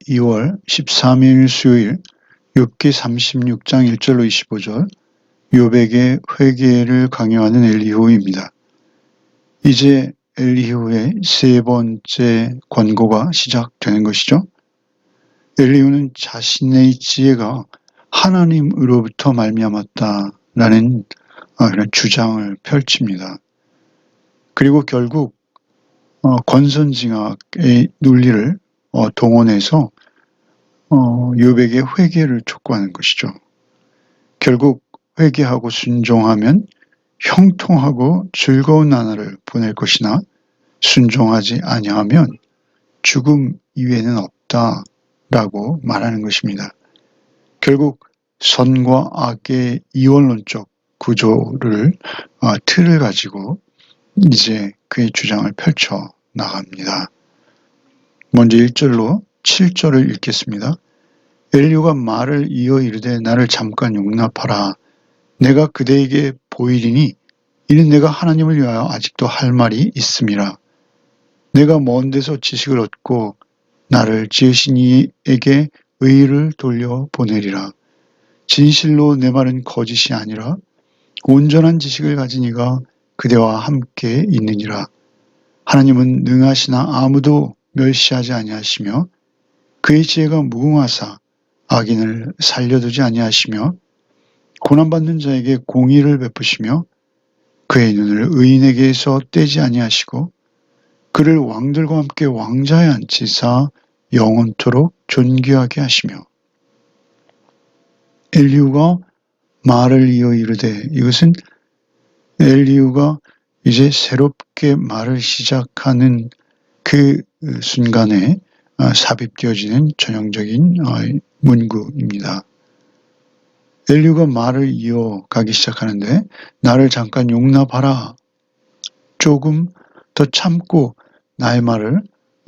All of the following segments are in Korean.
2월 13일 수요일 욥기 36장 1절로 25절 욥에게 회개를 강요하는 엘리후입니다. 이제 엘리후의 세 번째 권고가 시작되는 것이죠. 엘리후는 자신의 지혜가 하나님으로부터 말미암았다라는 그런 주장을 펼칩니다. 그리고 결국 권선징악의 논리를 동원해서 욥에게 회개를 촉구하는 것이죠. 결국 회개하고 순종하면 형통하고 즐거운 나날을 보낼 것이나 순종하지 아니하면 죽음 이외에는 없다라고 말하는 것입니다. 결국 선과 악의 이원론적 구조를 틀을 가지고 이제 그의 주장을 펼쳐 나갑니다. 먼저 1절로 7절을 읽겠습니다. 엘리후가 말을 이어 이르되 나를 잠깐 용납하라. 내가 그대에게 보이리니 이는 내가 하나님을 위하여 아직도 할 말이 있음이라. 내가 먼 데서 지식을 얻고 나를 지으신 이에게 의를 돌려보내리라. 진실로 내 말은 거짓이 아니라 온전한 지식을 가진 이가 그대와 함께 있느니라. 하나님은 능하시나 아무도 멸시하지 아니하시며 그의 지혜가 무궁하사 악인을 살려두지 아니하시며 고난받는 자에게 공의를 베푸시며 그의 눈을 의인에게서 떼지 아니하시고 그를 왕들과 함께 왕자에 앉히사 영원토록 존귀하게 하시며. 엘리후가 말을 이어 이르되, 이것은 엘리후가 이제 새롭게 말을 시작하는 그 순간에 삽입되어지는 전형적인 문구입니다. 엘리후가 말을 이어가기 시작하는데 나를 잠깐 용납하라. 조금 더 참고 나의 말을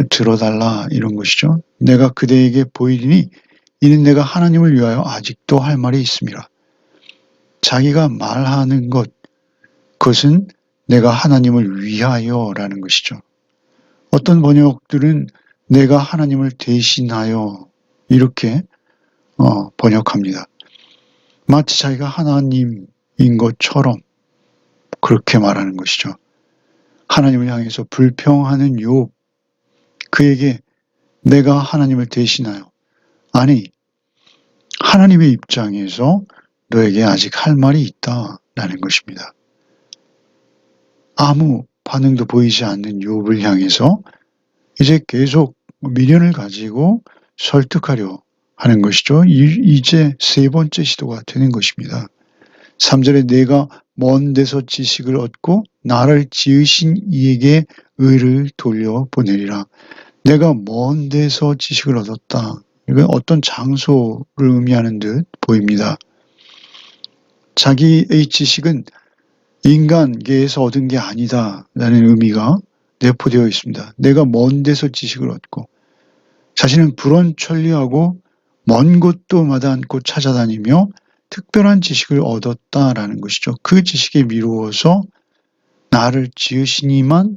들어달라, 이런 것이죠. 내가 그대에게 보이리니 이는 내가 하나님을 위하여 아직도 할 말이 있음이라. 자기가 말하는 것, 그것은 내가 하나님을 위하여라는 것이죠. 어떤 번역들은 내가 하나님을 대신하여 이렇게 번역합니다. 마치 자기가 하나님인 것처럼 그렇게 말하는 것이죠. 하나님을 향해서 불평하는 욥, 그에게 내가 하나님을 대신하여, 아니 하나님의 입장에서 너에게 아직 할 말이 있다라는 것입니다. 아무 반응도 보이지 않는 욥을 향해서 이제 계속 미련을 가지고 설득하려 하는 것이죠. 이제 세 번째 시도가 되는 것입니다. 3절에 내가 먼 데서 지식을 얻고 나를 지으신 이에게 의를 돌려보내리라. 내가 먼 데서 지식을 얻었다. 이건 어떤 장소를 의미하는 듯 보입니다. 자기의 지식은 인간계에서 얻은 게 아니다 라는 의미가 내포되어 있습니다. 내가 먼 데서 지식을 얻고, 자신은 불원천리하고 먼 곳도 마다 않고 찾아다니며 특별한 지식을 얻었다라는 것이죠. 그 지식에 미루어서 나를 지으시니만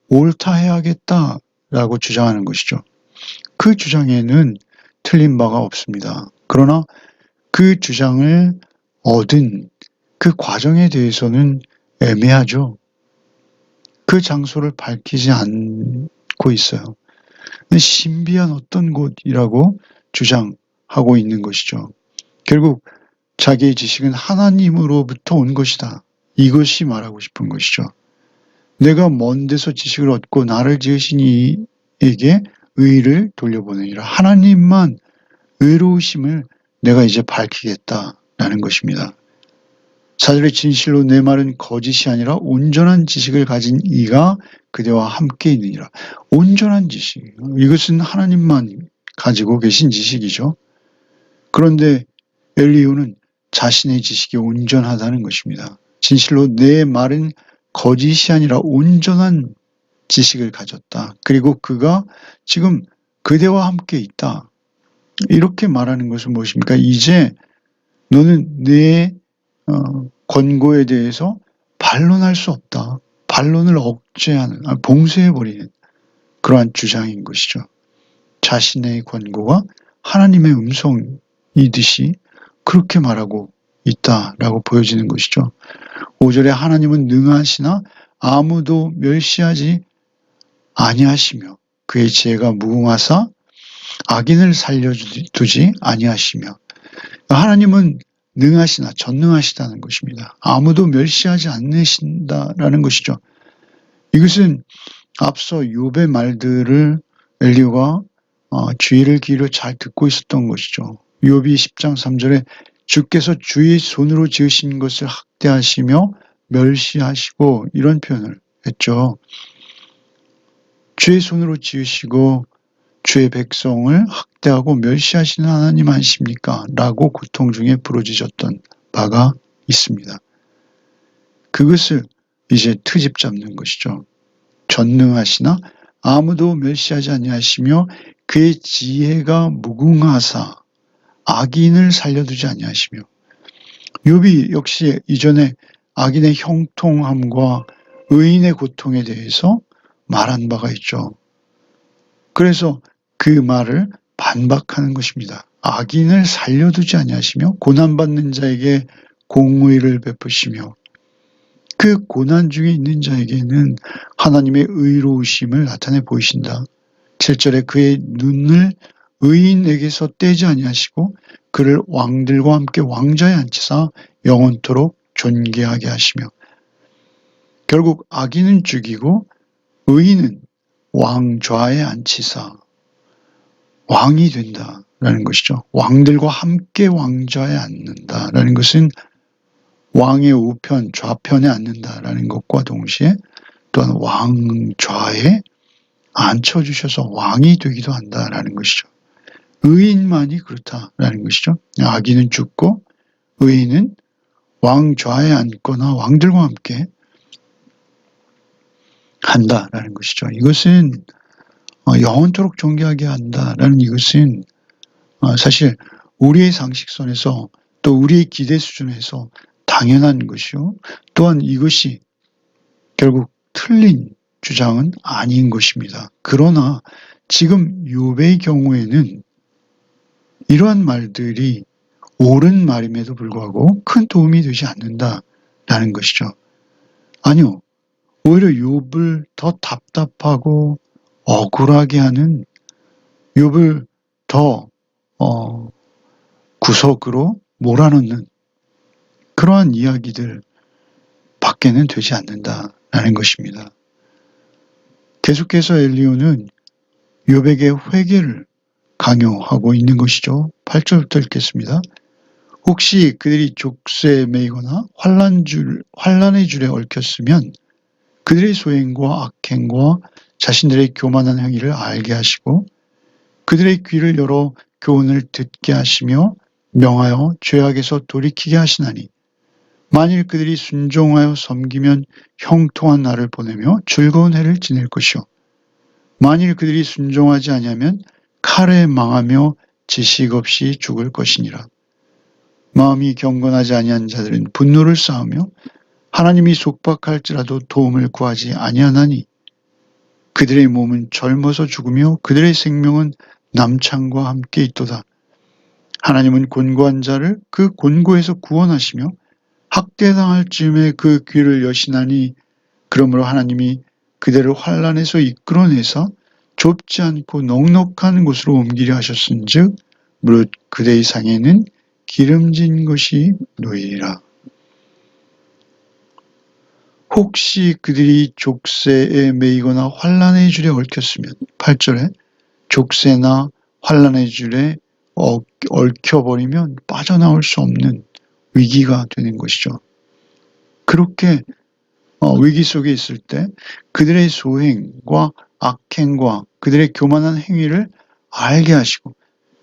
옳다 해야겠다라고 주장하는 것이죠. 그 주장에는 틀린 바가 없습니다. 그러나 그 주장을 얻은 그 과정에 대해서는 애매하죠. 그 장소를 밝히지 않고 있어요. 신비한 어떤 곳이라고 주장하고 있는 것이죠. 결국 자기의 지식은 하나님으로부터 온 것이다. 이것이 말하고 싶은 것이죠. 내가 먼 데서 지식을 얻고 나를 지으신 이에게 의를 돌려보내니라. 하나님만 의로우심을 내가 이제 밝히겠다라는 것입니다. 4절의 진실로 내 말은 거짓이 아니라 온전한 지식을 가진 이가 그대와 함께 있느니라. 온전한 지식, 이것은 하나님만 가지고 계신 지식이죠. 그런데 엘리후는 자신의 지식이 온전하다는 것입니다. 진실로 내 말은 거짓이 아니라 온전한 지식을 가졌다. 그리고 그가 지금 그대와 함께 있다. 이렇게 말하는 것은 무엇입니까? 이제 너는 내 권고에 대해서 반론할 수 없다. 반론을 억제하는, 봉쇄해버리는 그러한 주장인 것이죠. 자신의 권고가 하나님의 음성이듯이 그렇게 말하고 있다라고 보여지는 것이죠. 5절에 하나님은 능하시나 아무도 멸시하지 아니하시며 그의 지혜가 무궁하사 악인을 살려두지 아니하시며, 하나님은 능하시나 전능하시다는 것입니다. 아무도 멸시하지 않으신다라는 것이죠. 이것은 앞서 욥의 말들을 엘리후가 주의를 기울여 잘 듣고 있었던 것이죠. 욥이 10장 3절에 주께서 주의 손으로 지으신 것을 학대하시며 멸시하시고 이런 표현을 했죠. 주의 손으로 지으시고 주의 백성을 학대하고 멸시하시는 하나님 아니십니까? 라고 고통 중에 부르짖었던 바가 있습니다. 그것을 이제 트집 잡는 것이죠. 전능하시나 아무도 멸시하지 아니하시며 그의 지혜가 무궁하사 악인을 살려두지 아니하시며, 욥이 역시 이전에 악인의 형통함과 의인의 고통에 대해서 말한 바가 있죠. 그래서 그 말을 반박하는 것입니다. 악인을 살려두지 아니하시며 고난받는 자에게 공의를 베푸시며, 그 고난 중에 있는 자에게는 하나님의 의로우심을 나타내 보이신다. 7절에 그의 눈을 의인에게서 떼지 아니하시고 그를 왕들과 함께 왕좌에 앉히사 영원토록 존귀하게 하시며, 결국 악인은 죽이고 의인은 왕좌에 앉히사 왕이 된다라는 것이죠. 왕들과 함께 왕좌에 앉는다라는 것은 왕의 우편, 좌편에 앉는다라는 것과 동시에 또한 왕좌에 앉혀주셔서 왕이 되기도 한다라는 것이죠. 의인만이 그렇다라는 것이죠. 악인은 죽고 의인은 왕좌에 앉거나 왕들과 함께 한다라는 것이죠. 이것은 영원토록 존귀하게 한다라는 이것은 사실 우리의 상식선에서 또 우리의 기대 수준에서 당연한 것이요. 또한 이것이 결국 틀린 주장은 아닌 것입니다. 그러나 지금 욥의 경우에는 이러한 말들이 옳은 말임에도 불구하고 큰 도움이 되지 않는다라는 것이죠. 아니요. 오히려 욥을 더 답답하고 억울하게 하는, 욥을 더 구석으로 몰아넣는 그러한 이야기들 밖에는 되지 않는다라는 것입니다. 계속해서 엘리후는 욥에게 회개를 강요하고 있는 것이죠. 8절부터 읽겠습니다. 혹시 그들이 족쇄에 매이거나 환난의 줄에 얽혔으면 그들의 소행과 악행과 자신들의 교만한 행위를 알게 하시고 그들의 귀를 열어 교훈을 듣게 하시며 명하여 죄악에서 돌이키게 하시나니, 만일 그들이 순종하여 섬기면 형통한 날을 보내며 즐거운 해를 지낼 것이요, 만일 그들이 순종하지 아니하면 칼에 망하며 지식 없이 죽을 것이니라. 마음이 경건하지 아니한 자들은 분노를 쌓으며 하나님이 속박할지라도 도움을 구하지 아니하나니, 그들의 몸은 젊어서 죽으며 그들의 생명은 남창과 함께 있도다. 하나님은 곤고한 자를 그 곤고에서 구원하시며 학대당할 즈음에 그 귀를 여시나니, 그러므로 하나님이 그들을 환난에서 이끌어내서 좁지 않고 넉넉한 곳으로 옮기려 하셨은즉 무릇 그들의 상에는 기름진 것이 놓이리라. 혹시 그들이 족쇄에 매이거나 환난의 줄에 얽혔으면, 8절에 족쇄나 환난의 줄에 얽혀버리면 빠져나올 수 없는 위기가 되는 것이죠. 그렇게 위기 속에 있을 때 그들의 소행과 악행과 그들의 교만한 행위를 알게 하시고,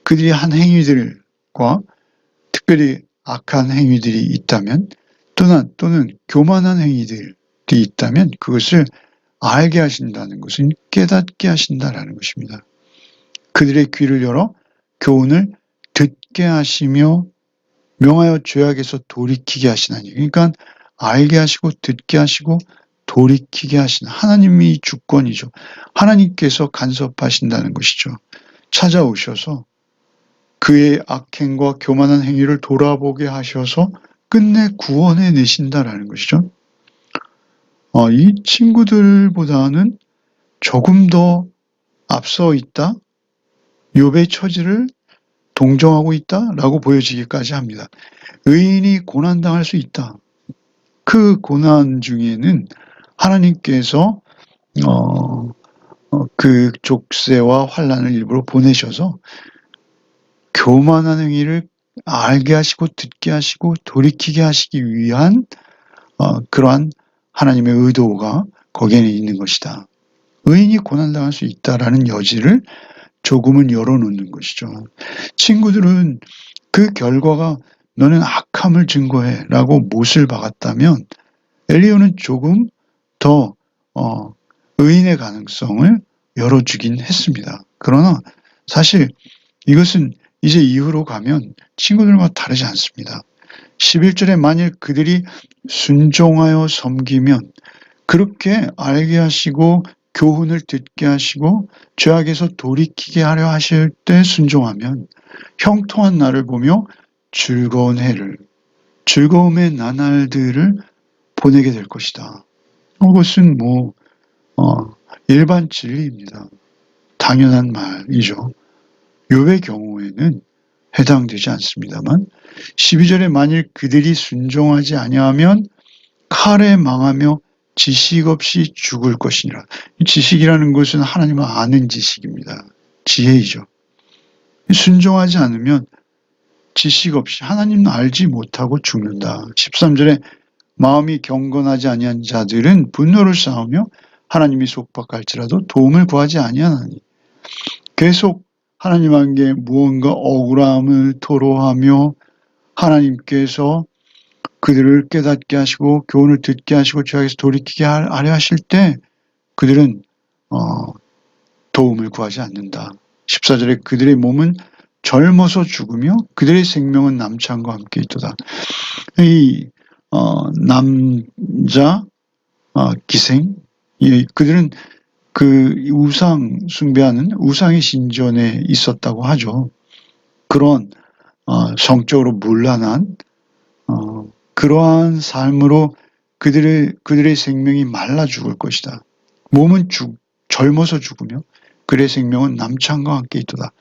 그들이 한 행위들과 특별히 악한 행위들이 있다면 또는 교만한 행위들이 있다면 그것을 알게 하신다는 것은 깨닫게 하신다라는 것입니다. 그들의 귀를 열어 교훈을 듣게 하시며 명하여 죄악에서 돌이키게 하시나니, 그러니까 알게 하시고 듣게 하시고 돌이키게 하시는 하나님이 주권이죠. 하나님께서 간섭하신다는 것이죠. 찾아오셔서 그의 악행과 교만한 행위를 돌아보게 하셔서 끝내 구원해 내신다라는 것이죠. 이 친구들보다는 조금 더 앞서 있다, 욥의 처지를 동정하고 있다라고 보여지기까지 합니다. 의인이 고난당할 수 있다. 그 고난 중에는 하나님께서 그 족쇄와 환난을 일부러 보내셔서 교만한 행위를 알게 하시고 듣게 하시고 돌이키게 하시기 위한 그러한 하나님의 의도가 거기에는 있는 것이다. 의인이 고난당할 수 있다라는 여지를 조금은 열어놓는 것이죠. 친구들은 그 결과가 너는 악함을 증거해 라고 못을 박았다면 엘리야는 조금 더 의인의 가능성을 열어주긴 했습니다. 그러나 사실 이것은 이제 이후로 가면 친구들과 다르지 않습니다. 11절에 만일 그들이 순종하여 섬기면 그렇게 알게 하시고 교훈을 듣게 하시고 죄악에서 돌이키게 하려 하실 때 순종하면 형통한 날을 보며 즐거운 해를, 즐거움의 나날들을 보내게 될 것이다. 이것은 일반 진리입니다. 당연한 말이죠. 욥의 경우에는 해당되지 않습니다만 12절에 만일 그들이 순종하지 아니하면 칼에 망하며 지식 없이 죽을 것이니라. 지식이라는 것은 하나님을 아는 지식입니다. 지혜이죠. 순종하지 않으면 지식 없이 하나님을 알지 못하고 죽는다. 13절에 마음이 경건하지 아니한 자들은 분노를 쌓으며 하나님이 속박할지라도 도움을 구하지 아니하나니. 계속 하나님께 무언가 억울함을 토로하며 하나님께서 그들을 깨닫게 하시고 교훈을 듣게 하시고 죄악에서 돌이키게 하려 하실 때 그들은 도움을 구하지 않는다. 14절에 그들의 몸은 젊어서 죽으며 그들의 생명은 남창과 함께 있도다. 이 남자 기생, 그들은 그 우상 숭배하는 우상의 신전에 있었다고 하죠. 그런 성적으로 문란한 그러한 삶으로 그들의 생명이 말라 죽을 것이다. 몸은 젊어서 죽으며 그들의 생명은 남창과 함께 있도다.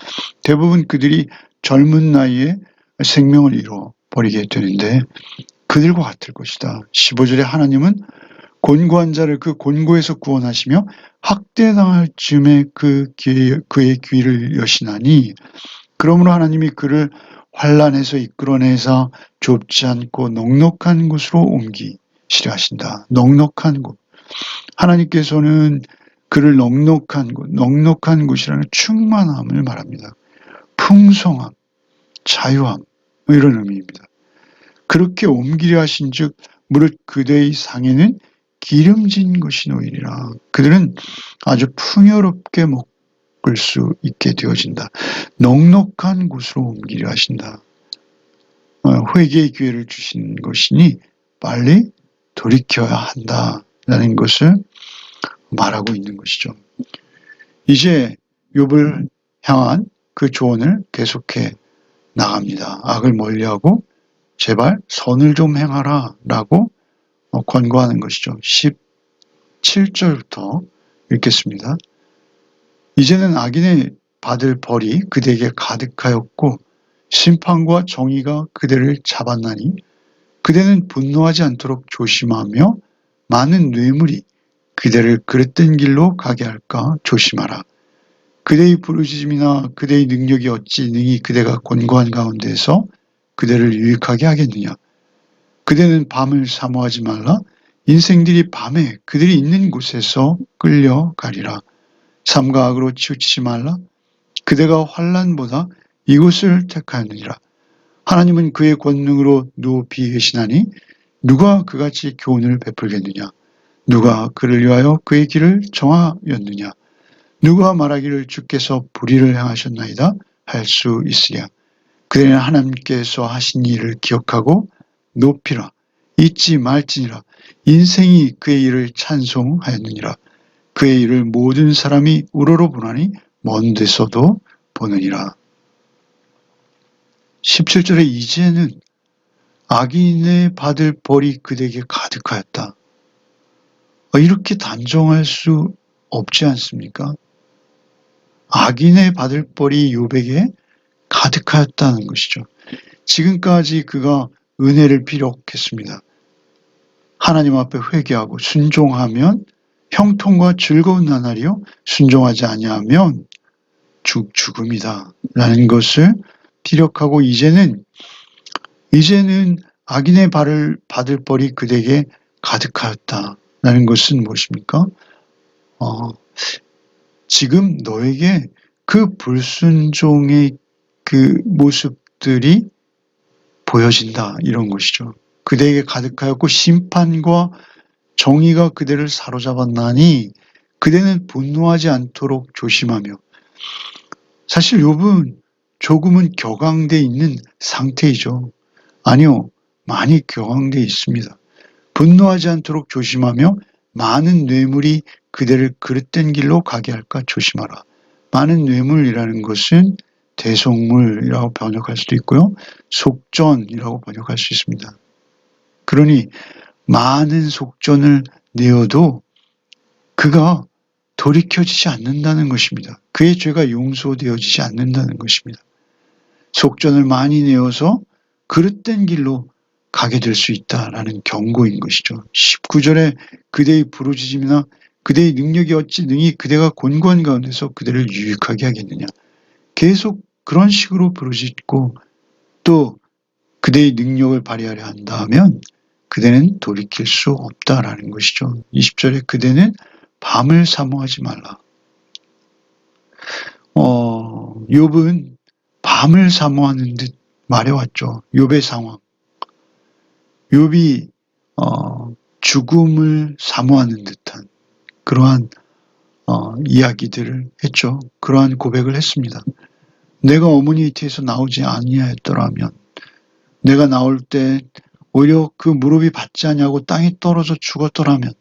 대부분 그들이 젊은 나이에 생명을 잃어버리게 되는데 그들과 같을 것이다. 15절에 하나님은 곤고한 자를 그 곤고에서 구원하시며 학대당할 즈음에 그의 귀를 여시나니 그러므로 하나님이 그를 환난에서 이끌어내서 좁지 않고 넉넉한 곳으로 옮기시려 하신다. 넉넉한 곳. 하나님께서는 그를 넉넉한 곳이라는 충만함을 말합니다. 풍성함, 자유함 이런 의미입니다. 그렇게 옮기려 하신 즉 무릇 그대의 상에는 기름진 것이 놓이리라. 그들은 아주 풍요롭게 먹을 수 있게 되어진다. 넉넉한 곳으로 옮기려 하신다. 회개의 기회를 주신 것이니 빨리 돌이켜야 한다라는 것을 말하고 있는 것이죠. 이제 욥을 향한 그 조언을 계속해 나갑니다. 악을 멀리하고 제발 선을 좀 행하라 라고 권고하는 것이죠. 17절부터 읽겠습니다. 이제는 악인의 받을 벌이 그대에게 가득하였고 심판과 정의가 그대를 잡았나니 그대는 분노하지 않도록 조심하며 많은 뇌물이 그대를 그릇된 길로 가게 할까 조심하라. 그대의 부르짖음이나 그대의 능력이 어찌 능히 그대가 곤고한 가운데서 그대를 유익하게 하겠느냐. 그대는 밤을 사모하지 말라. 인생들이 밤에 그들이 있는 곳에서 끌려가리라. 삶과 악으로 치우치지 말라. 그대가 환난보다 이곳을 택하였느니라. 하나님은 그의 권능으로 높이 계시나니 누가 그같이 교훈을 베풀겠느냐. 누가 그를 위하여 그의 길을 정하였느냐. 누가 말하기를 주께서 불의를 행하셨나이다 할 수 있으랴. 그대는 하나님께서 하신 일을 기억하고 높이라. 잊지 말지니라. 인생이 그의 일을 찬송하였느니라. 그의 일을 모든 사람이 우러러 보나니 먼 데서도 보느니라. 17절에 이제는 악인의 받을 벌이 그대에게 가득하였다. 이렇게 단정할 수 없지 않습니까? 악인의 받을 벌이 욥에게 가득하였다는 것이죠. 지금까지 그가 은혜를 비력했습니다. 하나님 앞에 회개하고 순종하면 형통과 즐거운 나날이요 순종하지 아니하면 죽음이다 라는 것을 피력하고 이제는 악인의 받을 벌이 그대에게 가득하였다라는 것은 무엇입니까? 지금 너에게 그 불순종의 그 모습들이 보여진다 이런 것이죠. 그대에게 가득하였고 심판과 정의가 그대를 사로잡았나니 그대는 분노하지 않도록 조심하며. 사실 욥은 조금은 격앙돼 있는 상태이죠. 아니요, 많이 격앙돼 있습니다. 분노하지 않도록 조심하며 많은 뇌물이 그대를 그릇된 길로 가게 할까 조심하라. 많은 뇌물이라는 것은 대속물이라고 번역할 수도 있고요. 속전이라고 번역할 수 있습니다. 그러니 많은 속전을 내어도 그가 돌이켜지지 않는다는 것입니다. 그의 죄가 용서되어지지 않는다는 것입니다. 속전을 많이 내어서 그릇된 길로 가게 될 수 있다라는 경고인 것이죠. 19절에 그대의 부르짖음이나 그대의 능력이 어찌 능히 그대가 곤고한 가운데서 그대를 유익하게 하겠느냐. 계속 그런 식으로 부르짖고 또 그대의 능력을 발휘하려 한다면 그대는 돌이킬 수 없다라는 것이죠. 20절에 그대는 밤을 사모하지 말라. 욥은 밤을 사모하는 듯 말해왔죠. 욥의 상황. 욥이 죽음을 사모하는 듯한 그러한 이야기들을 했죠. 그러한 고백을 했습니다. 내가 어머니 잇에서 나오지 아니하였더라면 내가 나올 때 오히려 그 무릎이 받지 아니하고 땅에 떨어져 죽었더라면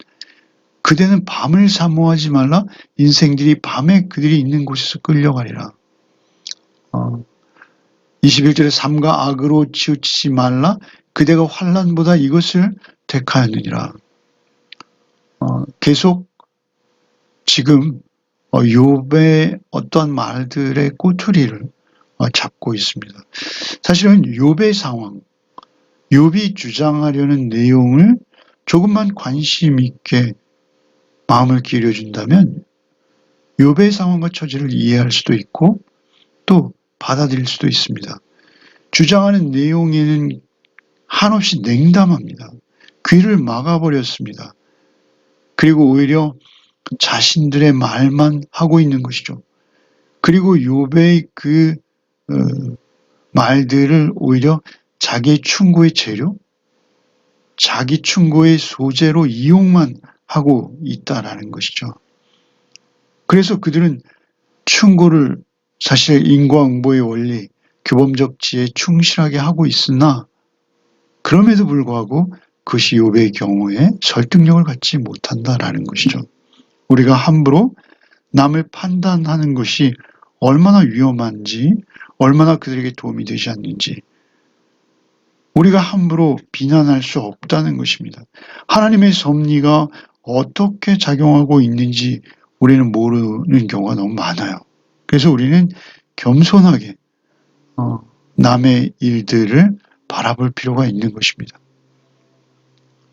그대는 밤을 사모하지 말라. 인생들이 밤에 그들이 있는 곳에서 끌려가리라. 21절에 삼가 악으로 치우치지 말라. 그대가 환난보다 이것을 택하였느니라. 계속 지금 욥의 어떤 말들의 꼬투리를 잡고 있습니다. 사실은 욥의 상황, 욥이 주장하려는 내용을 조금만 관심 있게 마음을 기울여준다면 욥의 상황과 처지를 이해할 수도 있고 또 받아들일 수도 있습니다. 주장하는 내용에는 한없이 냉담합니다. 귀를 막아버렸습니다. 그리고 오히려 자신들의 말만 하고 있는 것이죠. 그리고 욥의 그 말들을 오히려 자기의 충고의 재료, 자기 충고의 소재로 이용만 하고 있다라는 것이죠. 그래서 그들은 충고를 사실 인과응보의 원리, 규범적 지혜에 충실하게 하고 있으나 그럼에도 불구하고 그것이 욥의 경우에 설득력을 갖지 못한다라는 것이죠. 우리가 함부로 남을 판단하는 것이 얼마나 위험한지, 얼마나 그들에게 도움이 되지 않는지 우리가 함부로 비난할 수 없다는 것입니다. 하나님의 섭리가 어떻게 작용하고 있는지 우리는 모르는 경우가 너무 많아요. 그래서 우리는 겸손하게 남의 일들을 바라볼 필요가 있는 것입니다.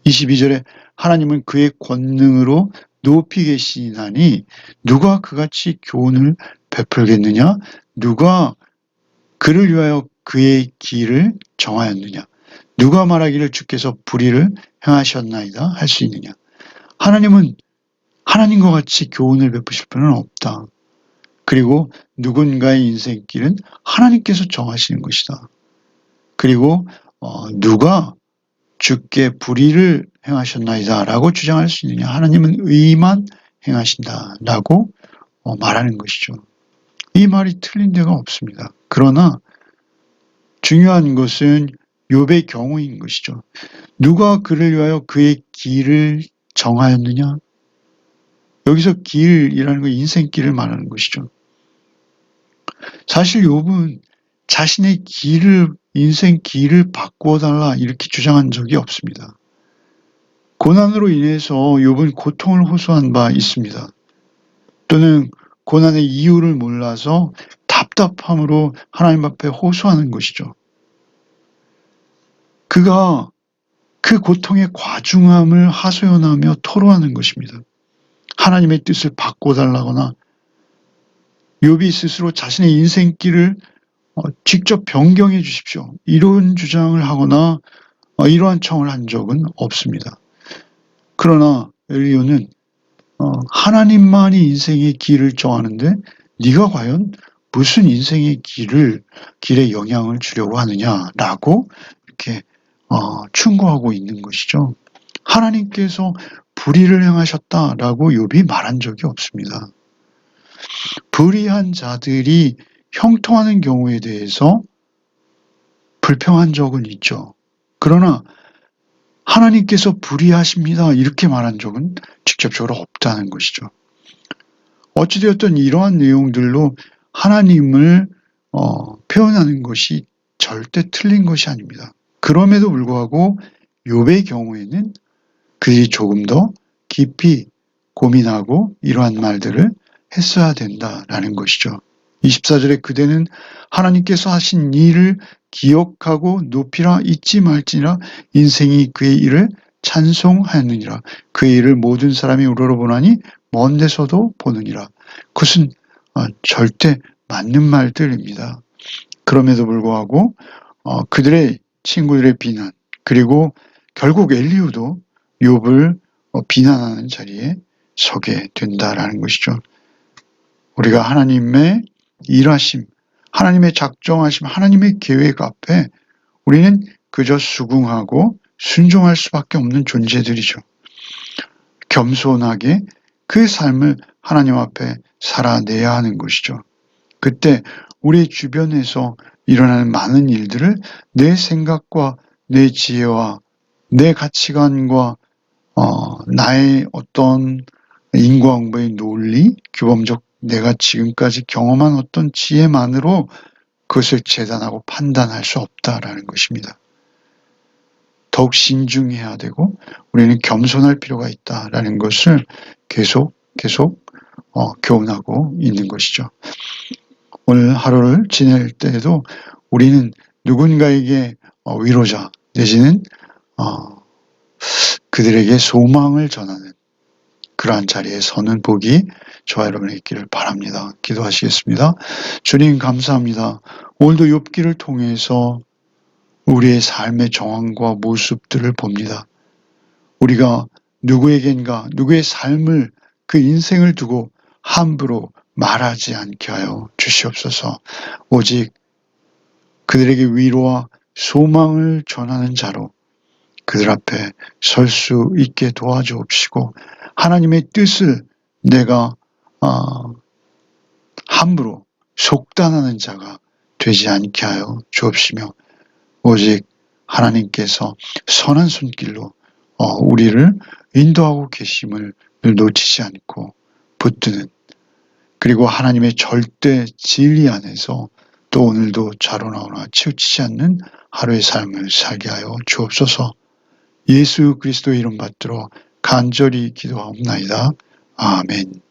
22절에 하나님은 그의 권능으로 높이 계시나니 누가 그같이 교훈을 베풀겠느냐? 누가 그를 위하여 그의 길을 정하였느냐? 누가 말하기를 주께서 불의를 행하셨나이다 할 수 있느냐? 하나님은 하나님과 같이 교훈을 베푸실 분은 없다. 그리고 누군가의 인생길은 하나님께서 정하시는 것이다. 그리고 누가 주께 불의를 행하셨나이다 라고 주장할 수 있느냐? 하나님은 의만 행하신다 라고 말하는 것이죠. 이 말이 틀린 데가 없습니다. 그러나 중요한 것은 욥의 경우인 것이죠. 누가 그를 위하여 그의 길을 정하였느냐? 여기서 길이라는 건 인생길을 말하는 것이죠. 사실 욥은 자신의 인생 길을 바꾸어 달라 이렇게 주장한 적이 없습니다. 고난으로 인해서 욥은 고통을 호소한 바 있습니다. 또는 고난의 이유를 몰라서 답답함으로 하나님 앞에 호소하는 것이죠. 그가 그 고통의 과중함을 하소연하며 토로하는 것입니다. 하나님의 뜻을 바꿔달라거나 욥이 스스로 자신의 인생길을 직접 변경해 주십시오. 이런 주장을 하거나 이러한 청을 한 적은 없습니다. 그러나 엘리야는 하나님만이 인생의 길을 정하는데 네가 과연 무슨 인생의 길에 영향을 주려고 하느냐라고 이렇게 충고하고 있는 것이죠. 하나님께서 불의를 행하셨다라고 욥이 말한 적이 없습니다. 불의한 자들이 형통하는 경우에 대해서 불평한 적은 있죠. 그러나 하나님께서 불의하십니다 이렇게 말한 적은 직접적으로 없다는 것이죠. 어찌되었든 이러한 내용들로 하나님을 표현하는 것이 절대 틀린 것이 아닙니다. 그럼에도 불구하고 욥의 경우에는 그들이 조금 더 깊이 고민하고 이러한 말들을 했어야 된다라는 것이죠. 24절에 그대는 하나님께서 하신 일을 기억하고 높이라 잊지 말지니라 인생이 그의 일을 찬송하느니라 그의 일을 모든 사람이 우러러보나니 먼 데서도 보느니라. 그것은 절대 맞는 말들입니다. 그럼에도 불구하고 그들의 친구들의 비난 그리고 결국 엘리후도 욥을 비난하는 자리에 서게 된다라는 것이죠. 우리가 하나님의 일하심, 하나님의 작정하심, 하나님의 계획 앞에 우리는 그저 수긍하고 순종할 수밖에 없는 존재들이죠. 겸손하게 그 삶을 하나님 앞에 살아내야 하는 것이죠. 그때 우리 주변에서 일어나는 많은 일들을 내 생각과 내 지혜와 내 가치관과 나의 어떤 인과응보의 논리, 규범적 내가 지금까지 경험한 어떤 지혜만으로 그것을 재단하고 판단할 수 없다라는 것입니다. 더욱 신중해야 되고 우리는 겸손할 필요가 있다라는 것을 계속 교훈하고 있는 것이죠. 오늘 하루를 지낼 때에도 우리는 누군가에게 위로자 내지는 그들에게 소망을 전하는 그러한 자리에 서는 복이 저와 여러분의 있기를 바랍니다. 기도하시겠습니다. 주님 감사합니다. 오늘도 욥기를 통해서 우리의 삶의 정황과 모습들을 봅니다. 우리가 누구에겐가 누구의 삶을 그 인생을 두고 함부로 말하지 않게 하여 주시옵소서. 오직 그들에게 위로와 소망을 전하는 자로 그들 앞에 설 수 있게 도와주옵시고 하나님의 뜻을 내가 함부로 속단하는 자가 되지 않게 하여 주옵시며 오직 하나님께서 선한 손길로 우리를 인도하고 계심을 놓치지 않고 붙드는 그리고 하나님의 절대 진리 안에서 또 오늘도 자로나오나 치우치지 않는 하루의 삶을 살게 하여 주옵소서. 예수 그리스도의 이름 받들어 간절히 기도하옵나이다. 아멘.